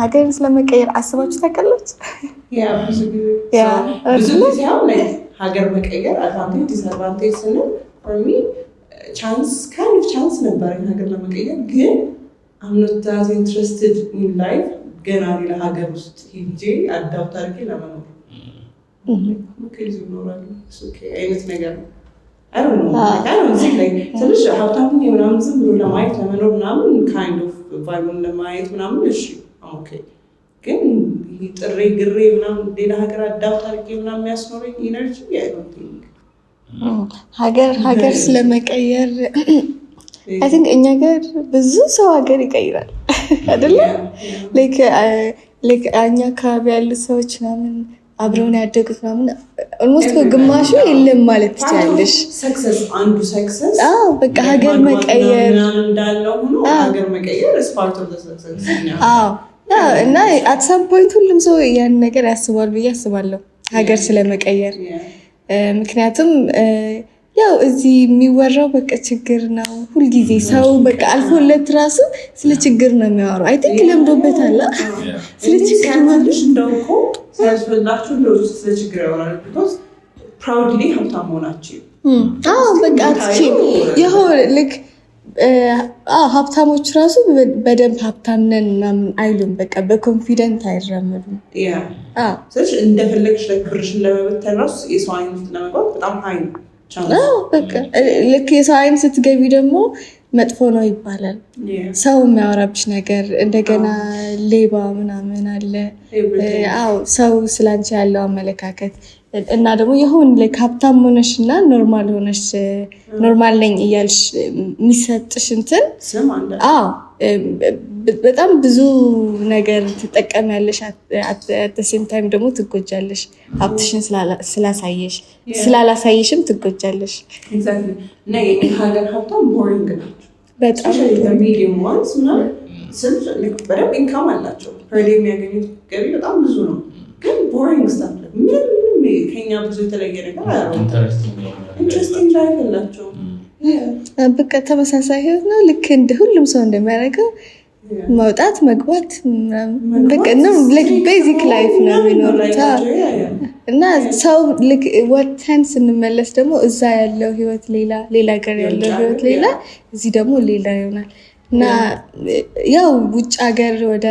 ሀገርን ስለመቀየር አስባችሁ ታውቃላችሁ? ብዙ ጊዜ አሁን ሀገር መቀየር አድቫንቴጅ ዲስአድቫንቴጅ ስንል ቻንስ ነበረኝ ሀገር ለመቀየር ግን I'm not that interested in life ገና ሌላ ሀገር ውስጥ ሄጄ አዳፕት አድርጌ ለመኖር አይነት ነገር ነው። ትንሽ ሀብታም ምናምን ዝም ብሎ ለማየት ለመኖር ምናምን ካይንድ ኦፍ ቫይቡን ለማየት ምናምን እሺ ኦኬ። ግን ጥሬ ግሬ ምናምን ሌላ ሀገር አዳፕት አድርጌ ምናምን የሚያስኖረኝ ኢነርጂ ሀገር ስለመቀየር I think እኛ ሀገር ብዙ ሰው ሀገር ይቀይራል አይደለ? ላይክ እኛ አካባቢ ያሉ ሰዎች ምናምን አብረውን ያደጉት ምናምን ኦልሞስት ግማሹ የለም ማለት ትችላለሽ። አንዱ ሰክሰስ በቃ ሀገር መቀየር እንዳለው ሆኖ ሀገር መቀየር is part of the success እና at some point ሁሉም ሰው ያን ነገር ያስባል ብዬ አስባለሁ ሀገር ስለመቀየር። ምክንያቱም ያው እዚህ የሚወራው በቃ ችግር ነው ሁልጊዜ ሰው በቃ አልፎለት ራሱ ስለ ችግር ነው የሚያወራው። አይ ቲንክ ለምዶበታል ስለ ችግር ማለት እንደውኮ ስለዚህ እንደው ስለ ችግር ያወራል because proudly ሀብታም ሆናችሁ በቃ አትችይም ይሆን ልክ ሀብታሞች ራሱ በደንብ ሀብታም ነን ምናምን አይሉም። በቃ በኮንፊደንት አይራመዱም። ስለዚህ እንደፈለግሽ ብርሽን ለመበተን ራሱ የሰው አይን ውስጥ ለመግባት በጣም ሀይ ነው። በቃ ልክ የሰው አይን ስትገቢ ደግሞ መጥፎ ነው ይባላል። ሰው የሚያወራብሽ ነገር እንደገና ሌባ ምናምን አለ። ሰው ስላንቺ ያለው አመለካከት እና ደግሞ የሆን like ሀብታም ሆነሽ እና ኖርማል ሆነሽ ኖርማል ነኝ እያልሽ የሚሰጥሽ እንትን በጣም ብዙ ነገር ትጠቀሚያለሽ። at the same time ደግሞ ትጎጃለሽ። ሀብትሽን ስላላሳየሽም ትጎጃለሽ። exactly እና የሀገር ሀብታም ቦሪንግ ናቸው በጣም ሚዲየም ዋንስ እና ስንት በደንብ ኢንካም አላቸው ፐር ዴይ የሚያገኙት ገቢ በጣም ብዙ ነው። ግን ቦሪንግ ስታፍ ምንም ከኛ ብዙ የተለየ ነገር አያደርጉም። ኢንትረስቲንግ ላይፍ አላቸው። በቃ ተመሳሳይ ህይወት ነው ልክ እንደ ሁሉም ሰው እንደሚያደርገው መውጣት መግባት በቃ ነው like basic life ነው የሚኖሩት። እና ሰው ልክ ወተን ስንመለስ ደግሞ እዛ ያለው ህይወት ሌላ ሀገር ያለው ህይወት ሌላ እዚህ ደግሞ ሌላ ይሆናል። እና ያው ውጭ ሀገር ወደ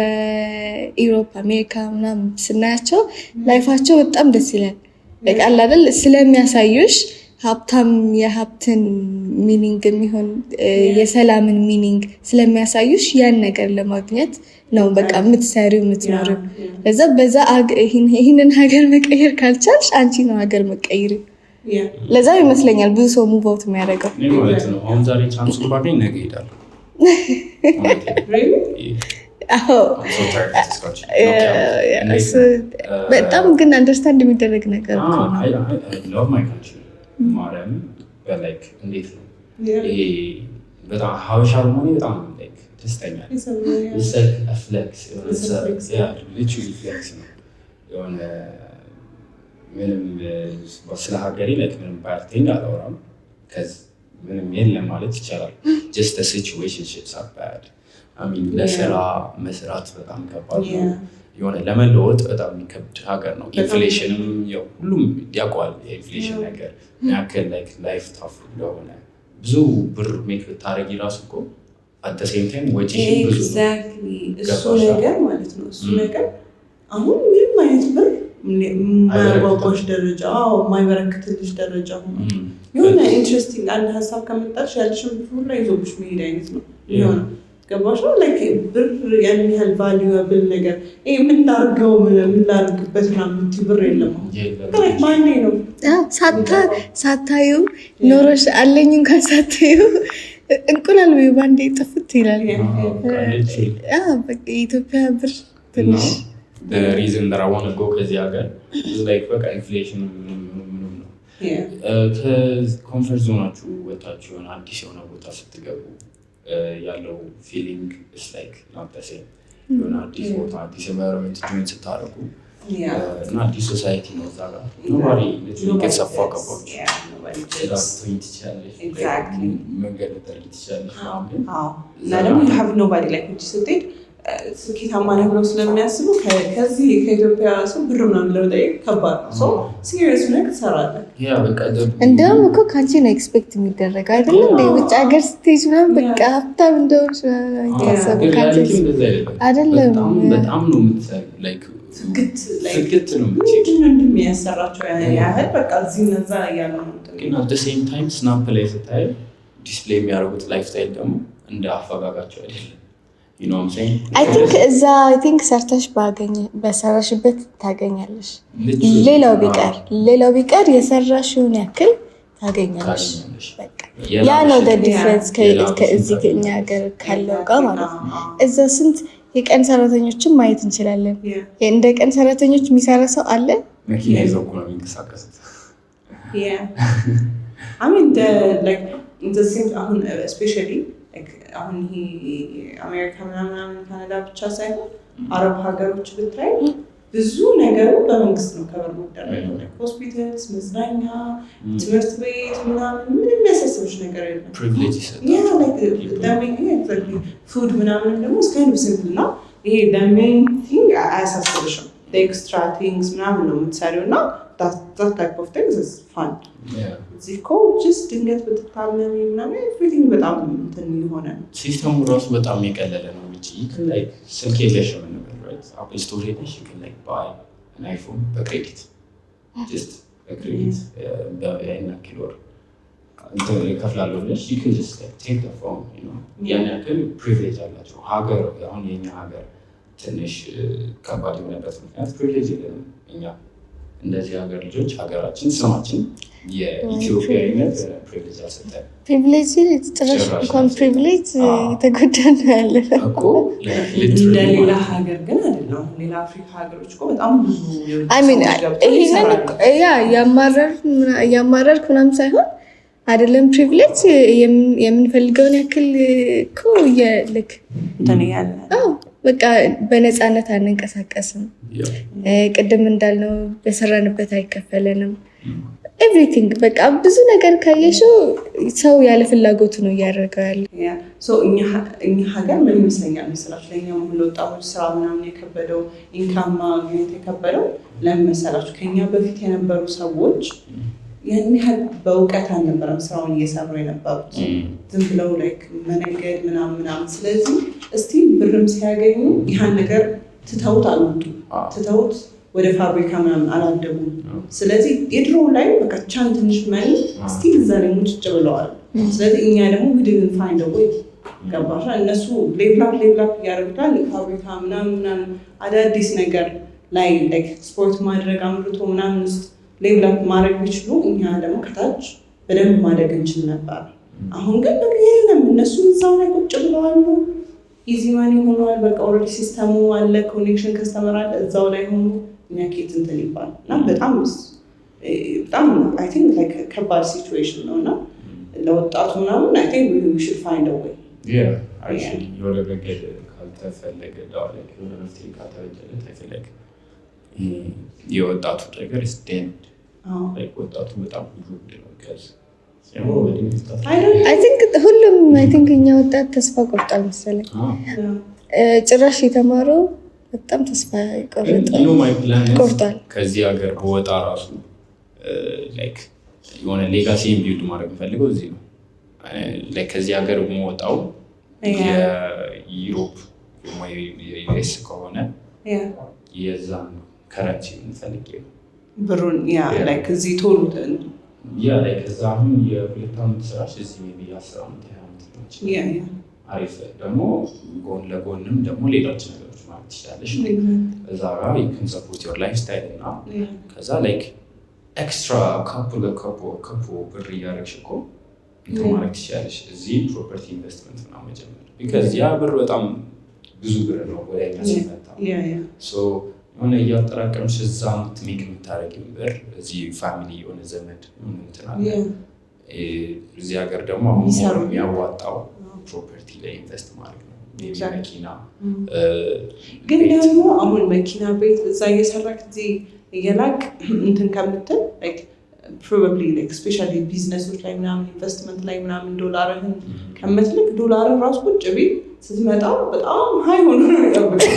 ኢሮፕ አሜሪካ ምናምን ስናያቸው ላይፋቸው በጣም ደስ ይላል። በቃ አይደል ስለሚያሳዩሽ ሀብታም የሀብትን ሚኒንግ የሚሆን የሰላምን ሚኒንግ ስለሚያሳዩሽ ያን ነገር ለማግኘት ነው በቃ የምትሰሪው የምትኖሪው። በዛ ይህንን ሀገር መቀየር ካልቻልሽ አንቺ ነው ሀገር መቀየር። ለዛ ይመስለኛል ብዙ ሰው ሙቭ አውት የሚያደርገው ማለት ነው። አሁን ዛሬ ቻንሱን ባገኝ ነገ እሄዳለሁ። በጣም ግን አንደርስታንድ የሚደረግ ነገር ማርያም በላይክ እንዴት ነው ይሄ በጣም ሀበሻ መሆኔ በጣም ደስተኛ ፍሌክስ የሆነ ምንም ስለ ሀገሬ ምንም ባርቴን አላወራም ከዚህ ምንም የለም ማለት ይቻላል። just the situationships are bad. I mean ለስራ መስራት በጣም ከባድ ነው። የሆነ ለመለወጥ በጣም የሚከብድ ሀገር ነው። ኢንፍሌሽንም ያው ሁሉም ያውቀዋል። የኢንፍሌሽን ነገር ያክል ላይፍ ታፍ እንደሆነ ብዙ ብር ሜክ ብታረጊ ራሱ እኮ at the same time ወጪ ብዙ እሱ ነገር ማለት ነው። እሱ ነገር አሁን ምንም አይነት ብር ማይጓጓሽ ደረጃ ማይበረክትልሽ ደረጃ ሆኖ የሆነ ኢንትረስቲንግ አንድ ሀሳብ ከመጣሽ ያልሽም ሁሉ ይዞብሽ መሄድ አይነት ነው የሆነ ገባሽ ነው ብር ያን ያህል ቫልዩብል ነገር ምን ላድርግበት ምናምን ብር የለም። ማንዴ ነው ሳታዩ ኖሮሽ አለኝ እንኳን ሳታዩ እንቁላል ወይ ባንዴ ጥፍት ይላል። በቃ የኢትዮጵያ ብር ትንሽ the reason that I want to go ከዚህ ሀገር is በቃ ኢንፍሌሽን ነው። ከኮንፈርት ዞናችሁ ወጣችሁ የሆነ አዲስ የሆነ ቦታ ስትገቡ ያለው ፊሊንግ is not the same። የሆነ አዲስ ቦታ አዲስ ኤንቫይሮንመንት ጆይን ስታደርጉ እና አዲስ ሶሳይቲ ነው እዛ ጋር ኖባዲ gets a fuck about exactly መንገድ ልትሄድ ትችላለሽ። እና ደግሞ you have nobody like which ስትሄድ ስኬታማ ነህ ብለው ስለሚያስቡ ከዚህ ከኢትዮጵያ ሰው ብር ምናምን ለመጠየቅ ከባድ ነው። ሰው ሲሪየስ ነህ ትሰራለህ። እንደውም እኮ ከአንቺ ነው ኤክስፔክት የሚደረገው አይደለም እንደ ውጭ ሀገር ስትሄጂ ምናምን በቃ ሀብታም እንደሆንሽ ታሰቡ አይደለም። በጣም ነው ፍግት ነው የሚያሰራቸው ያህል በቃ እዚህ እነዛ እያለ ነው። ግን አት ሴም ታይም ስናፕ ላይ ስታይ ዲስፕሌይ የሚያደርጉት ላይፍ ስታይል ደግሞ እንደ አፈጋጋቸው አይደለም። አይ ቲንክ ሰርተሽ በሰራሽበት ታገኛለሽ። ሌላው ቢቀር የሰራሽውን ያክል ታገኛለሽ። ያ ነው ዲፍረንስ ከዚህ ከእኛ ሀገር ካለው ጋር ማለት ነው። እዛ ስንት የቀን ሰራተኞችን ማየት እንችላለን። እንደ ቀን ሰራተኞች የሚሰራ ሰው አለ። መኪና ይዘው እኮ ነው የሚንቀሳቀሱት። አሁን ስፔሻሊ አሁን ይሄ አሜሪካ ምናምን ካናዳ ብቻ ሳይሆን አረብ ሀገሮች ብታይ ብዙ ነገሩ በመንግስት ነው ከበር የሚደረገው። ሆስፒታልስ፣ መዝናኛ፣ ትምህርት ቤት ምናምን ምንም የሚያሳስብሽ ነገር የለም። ፉድ ምናምን ደግሞ እስካይን ሲምፕል ነው። ይሄ ሜን ቲንግ አያሳስብሽም። ኤክስትራ ቲንግስ ምናምን ነው የምትሰሪው እና that type of things is fun. እዚህ እኮ ጀስት ድንገት ብትታመሚ ምናምን ኤቭሪቲንግ በጣም እንትን የሆነ ነው። ሲስተሙ ራሱ በጣም የቀለለ ነው። ስልክ የለሽም እንበል አፕል ስቶር ሄደሽ ባይ አይፎን በክሬዲት ጀስት በክሬዲት በያይና ኪሎር ከፍላለሁ ብለሽ ቴክ ፎን ያን ያክል ፕሪቪሌጅ አላቸው። ሀገር አሁን የኛ ሀገር ትንሽ ከባድ የሆነበት ምክንያት ፕሪቪሌጅ የለንም እኛ እንደዚህ ሀገር ልጆች ሀገራችን ስማችን የኢትዮጵያዊነት ፕሪቪሌጅ አልሰጠን። ፕሪቪሌጅ ጭራሽ እንኳን ፕሪቪሌጅ የተጎዳ ነው ያለ እኮ እንደሌላ ሀገር ግን አይደለም። ሌላ አፍሪካ ሀገሮች እኮ በጣም ብዙ ያማረርክ ምናምን ሳይሆን አይደለም ፕሪቪሌጅ የምንፈልገውን ያክል እኮ ልክ በቃ በነፃነት አንንቀሳቀስም። ቅድም እንዳልነው በሰራንበት አይከፈለንም። ኤቭሪቲንግ በቃ ብዙ ነገር ካየሽው ሰው ያለ ፍላጎቱ ነው እያደረገው ያለ። እኛ ሀገር ምን ይመስለኛል መሰላችሁ? ለእኛ ለወጣቶች ስራ ምናምን የከበደው ኢንካም ማግኘት የከበደው ለምን መሰላችሁ? ከኛ በፊት የነበሩ ሰዎች ያን ያህል በእውቀት አልነበረም ስራውን እየሰሩ የነበሩት ዝም ብለው መነገድ ምናምን። ስለዚህ እስቲ ብርም ሲያገኙ ይህን ነገር ትተውት አልወጡ፣ ትተውት ወደ ፋብሪካ ምናምን አላደጉም። ስለዚህ የድሮ ላይ በቃ ቻን ትንሽ መኒ እስቲ እዛ ላይ ሙጭጭ ብለዋል። ስለዚህ እኛ ደግሞ ዊድን ፋይንድ ወይ ገባሻ እነሱ ሌቭላፕ እያደረጉታል ፋብሪካ ምናምን አዳዲስ ነገር ላይ ስፖርት ማድረግ አምርቶ ምናምን ውስጥ ሌቭላፕ ማድረግ ቢችሉ እኛ ደግሞ ከታች በደንብ ማደግ እንችል ነበር። አሁን ግን በቃ የለም፣ እነሱ እዛው ላይ ቁጭ ብለዋል። ኢዚ ማኒ ሆኗል። በቃ ኦልሬዲ ሲስተሙ አለ፣ ኮኔክሽን ከስተመር አለ፣ እዛው ላይ ሆኑ እኛ ኬት እንትን ይባል እና በጣም አይ ቲንክ ከባድ ሲቹዌሽን ነው እና ለወጣቱ ምናምን አይ ቲንክ we should find a way የሆነ መንገድ ካልተፈለገ የሆነ መፍትሄ ካልተበጀለት አይፈለግ የወጣቱ ነገር ስቴንድ ወጣቱ በጣም ብዙ ነው ከዚ አይ ቲንክ ሁሉም አይ ቲንክ እኛ ወጣት ተስፋ ቆርጧል መሰለኝ። ጭራሽ የተማረው በጣም ተስፋ ቆርጧል። ከዚህ ሀገር በወጣ ራሱ የሆነ ሌጋሲ ቢልድ ማድረግ ፈልገው እዚህ ነው። ከዚህ ሀገር ወጣው የዩሮፕ ወይ የዩኤስ ከሆነ የዛን ከረንሲ እንፈልግ ብሩን እዚህ ቶሎ ከዛ አሁን የሁለት ዓመት ስራሽ እዚህ ቢ 10 ዓመት 20 ዓመት አሪፍ ደግሞ ጎን ለጎንም ደግሞ ሌሎች ነገሮች ማለት ትችላለሽ። እዛ ጋር የኮንሰፕት ዮር ላይፍ ስታይል እና ከዛ ኤክስትራ ካፑ ብር እያደረግሽ እኮ ማለት ትችላለሽ። እዚህ ፕሮፐርቲ ኢንቨስትመንት ምናምን መጀመር ቢካዝ ያ ብር በጣም ብዙ ብር ነው ወደ እኛ ሲመጣ የሆነ እያጠራቀምሽ እዛ ምትሜክ የምታደረግም ብር እዚህ ፋሚሊ የሆነ ዘመድ ምትናለ እዚህ ሀገር ደግሞ አሁን የሚያዋጣው ፕሮፐርቲ ላይ ኢንቨስት ማድረግ ነው። መኪና ግን ደግሞ አሁን መኪና ቤት እዛ እየሰራክ ጊዜ እየላክ እንትን ከምትል ፕሮባብሊ ስፔሻሊ ቢዝነሶች ላይ ምናምን ኢንቨስትመንት ላይ ምናምን ዶላርህን ከምትልክ ዶላርን ራሱ ቁጭ ቢል ስትመጣ በጣም ሀይ ሆኖ ነው የሚጠብቀው።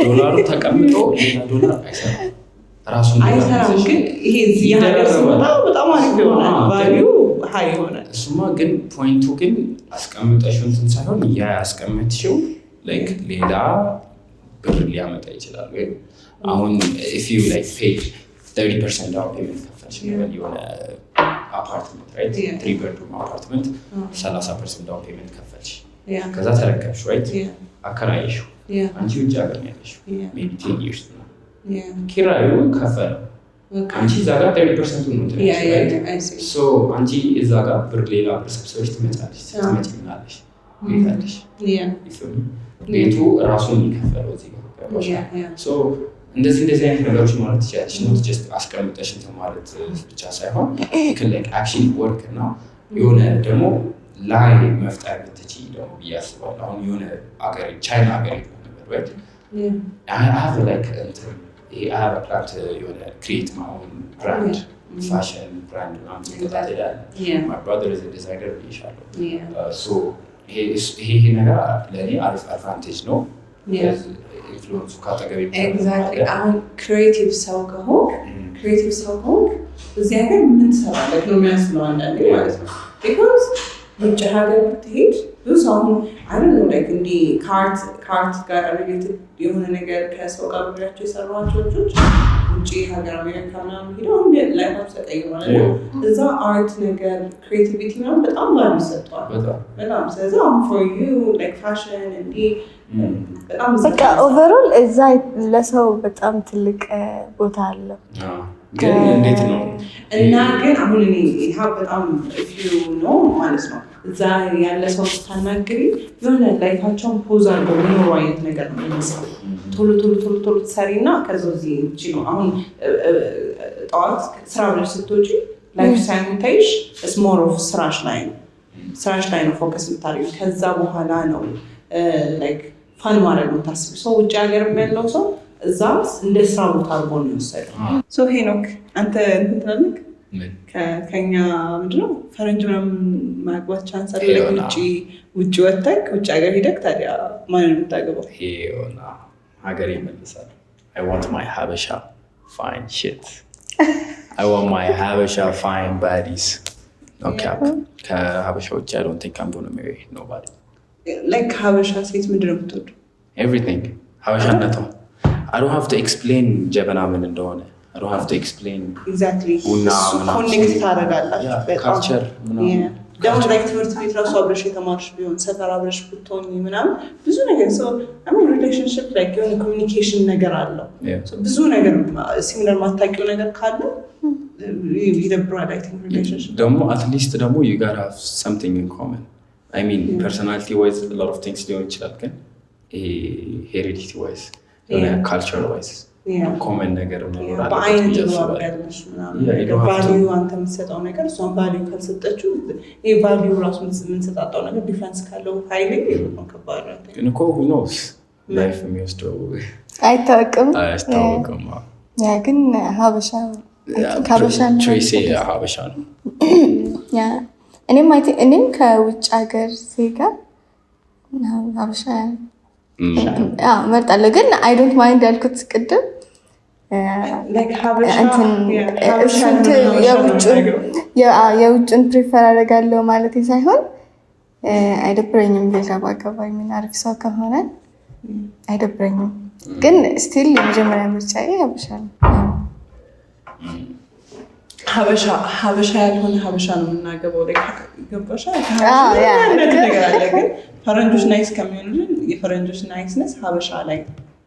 ዶላሩ ተቀምጦ ሌላ ዶላር አይሰራም፣ ራሱን አይሰራም። ግን ይሄ እዚህ ሀገር ሲመጣ በጣም አሪፍ ይሆናል፣ ቫሊዩ ሀይ ይሆናል። እሱማ ግን ፖይንቱ ግን አስቀምጠሽው እንትን ሳይሆን ያ ያስቀመጥሽው ላይክ ሌላ ብር ሊያመጣ ይችላል። ወይ አሁን if you like paid 30% down payment ከፈልሽ የሆነ አፓርትመንት ራይት 3 bedroom አፓርትመንት 30% down payment ከፈልሽ ከዛ ተረከብሽ ራይት አከራይሽው አንቺ ውጭ ሀገር ነው ያለሽው ሜቢ 10 years ነው ኪራዩ ከፈለ አንቺ እዛ ጋር 30% ነው ትላለሽ። ሶ አንቺ እዛ ጋር ብር ሌላ ብር ሰብስበሽ ትመጫለሽ ትመጪናለሽ ይታለሽ ቤቱ ራሱን ይከፈለው እዚህ ጋር ሶ እንደዚህ አይነት ነገሮች ማለት ትችላለሽ። ኖት ጀስት አስቀምጠሽ እንትን ማለት ብቻ ሳይሆን ላይክ አክሽን ወርክ እና የሆነ ደግሞ ላይ መፍጠር ብትችይ ደግሞ ብዬ አስባለሁ። አሁን የሆነ አገር ቻይና ሀገር ነበር ወይ I have like I have a plan to create my own brand, fashion brand my brother is a designer so he ነገር ለኔ አሪፍ አድቫንቴጅ ነው ኢንፍሉዌንስ ካታገሪ ኤግዛክትሊ አሁን ክሪኤቲቭ ሰው ከሆንክ እዚህ ሀገር ምን ትሰራለህ ነው የሚያስለው አንዳንዴ ማለት ነው። ቢኮዝ ውጭ ሀገር ብትሄድ ብዙ አሁን አይደለም ላይክ እንዲህ ከአርት ጋር ሪሌትድ የሆነ ነገር ከሰው ጋር ብላቸው የሰሯቸው ልጆች ውጭ ሀገር አሜሪካ ምናምን ሄደው አሁን ላይፋቸው ተቀይሯል እና እዛ አርት ነገር ክሪኤቲቪቲ ምናምን በጣም ባሉ ይሰጠዋል በጣም ስለዚህ አሁን ፎር ዩ ላይክ ፋሽን እንዲህ በጣም በቃ ኦቨርኦል እዛ ለሰው በጣም ትልቅ ቦታ አለው። ግን እንዴት ነው እና ግን አሁን እኔ ይሄ በጣም ፊዩ ነው ማለት ነው። እዛ ያለ ሰው ስታናግሪ የሆነ ላይፋቸውን ፖዝ አድርገው የሚኖሩ አይነት ነገር ነው የሚመስለው። ቶሎ ትሰሪና ከዛ እዚህ እንጂ ነው አሁን ጠዋት ስራ ብለሽ ስትወጪ ላይፍ ሳይንታይሽ ኢዝ ሞር ኦፍ ስራሽ ላይ ነው ፎከስ የምታደርጊው። ከዛ በኋላ ነው ላይክ ፋን ማድረግ ነው ታስቢ። ሰው ውጭ ሀገር ያለው ሰው እዛ እንደ ስራ ቦታ አድርጎ ነው የወሰደው። ሶ ሄኖክ አንተ እንትን ትላለህ ከኛ ምንድነው ፈረንጅ ምናምን ማግባት ቻንስ አለ ውጭ ወጥተህ ውጭ ሀገር ሄደህ ታዲያ ማንን የምታገባው? ሄና ሀገር ይመልሳል። I want my Habesha fine shit. I want my Habesha fine bodies. Okay. ከሀበሻ ውጭ I don't think I'm going to marry nobody. Like ሀበሻ ሴት ምንድነው የምትወደው? Everything. ሀበሻነቷ I don't have to explain ጀበና ምን እንደሆነ. I don't have to explain exactly connect ታደርጋላችሁ culture ደግሞ like ትምህርት ቤት ራሱ አብረሽ የተማርሽ ቢሆን ሰፈር አብረሽ ብትሆኚ ምናምን ብዙ ነገር so I mean relationship like የሆነ communication ነገር አለው so ብዙ ነገር ሲሚላር ማታውቂው ነገር ካለ ይደብራል I think relationship ደግሞ at least ደግሞ you gotta have something in common I mean personality wise a lot of things ሊሆን ይችላል ግን heredity wise culture wise ኮመን ነገር ነው ማለት በአይን ተባባያለሽ ምናምን ቫልዩ አንተ የምትሰጠው ነገር እሷን ቫልዩ ካልሰጠችው ይሄ ቫልዩ ራሱ የምንሰጣጣው ነገር ዲፈረንስ ካለው ኃይሌ ነው ከባድ ነው። ግን እኮ who knows ላይፍ የሚወስደው አይታወቅም ያ ግን ሀበሻ ሀበሻ ነው ያ እኔም ከውጭ ሀገር ዜጋ ሀበሻ መርጣለሁ ግን አይ ዶንት ማይንድ ያልኩት ቅድም የውጭን ፕሪፈር አደርጋለሁ ማለት ሳይሆን አይደብረኝም። ሌላ ባገባ አሪፍ ሰው ከሆነ አይደብረኝም። ግን ስቲል የመጀመሪያ ምርጫዬ ሀበሻ ነው። ሀበሻ ያልሆነ ሀበሻ ነው የምናገባው። ገባሻ? ነገር አለ ግን ፈረንጆች ናይስ ከሚሆኑልን የፈረንጆች ናይስነስ ሀበሻ ላይ